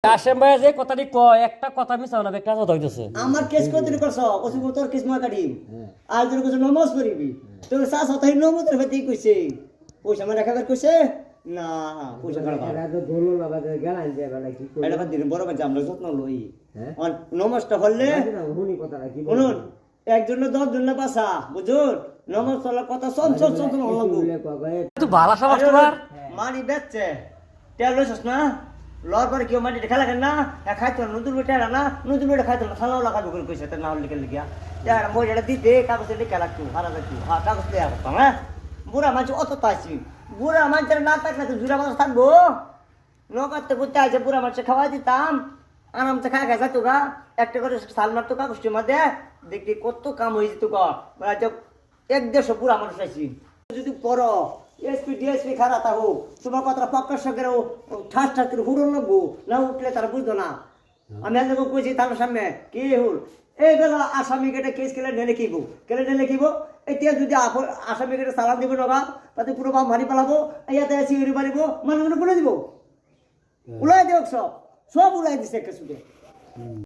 কাশেম ভাই যে কথাটি কয় একটা কথা মিছাও না একটা কথা হইতেছে আমার কেস কত করছ ওসি তোর কেস মা কাটিম আর তোর কিছু নমাজ পড়িবি তোর শাস হতাই নমাজের হইতেই কইছে পয়সা মানে রাখাবার কইছে না পয়সা খারাপ এটা তো ধরলো না বাদে গেলান যে বেলা কি কই এটা বাদ দিন বড় বাচ্চা আমরা যত্ন লই আর নমাজটা হলে হুনি কথাটা কি শুনুন একজন 10 জন বাসা বুঝুন নমাজ চলার কথা চঞ্চল চঞ্চল লাগবো তুই ভালো সমাজ তোমার মানি বেচছে তেল লইছস না লর পরে কেউ মাটি খেলা কেন না খাইতো না নতুন বেটা না নতুন বেটা খাইতো না খালাও লাগাবো করে কইছে তার নাম লিখে লিখিয়া এটা মই এটা দিতে কাগজে লিখে লাগতো হারা যাইতো হ্যাঁ কাগজ দেয়া করতাম হ্যাঁ বুড়া মানুষ অত তাইছি বুড়া মানুষের না থাকলে তো জুড়া মানুষ থাকবো নকাতে বুঝতে আছে বুড়া মানুষে খাওয়াই দিতাম আরামসে খাই খাই যাইতো গা একটা করে সাল মারতো কাগজটির মধ্যে দেখি কত কাম হয়ে যেত গা এক দেড়শো বুড়া মানুষ আছি যদি পড়ো এসপি ডিএসপি খারাপ থাকো তোমার কথাটা পক্কার সঙ্গে ঠাস ঠাস করে হুড়ন লাগবো না উঠলে তারা বুঝতো না আমি আজ কইছি তার সামনে কি হুল এই বেলা আসামি কেটে কেস কেলে নেলে কিব এতিয়া যদি আসামি কেটে চালান দিব নগা তাতে পুরো বাম মারি পেলাবো ইয়াতে চিউরি মারিব মানুষ বলে দিব উলাই দিয়ক সব উলাই দিছে একে সুদে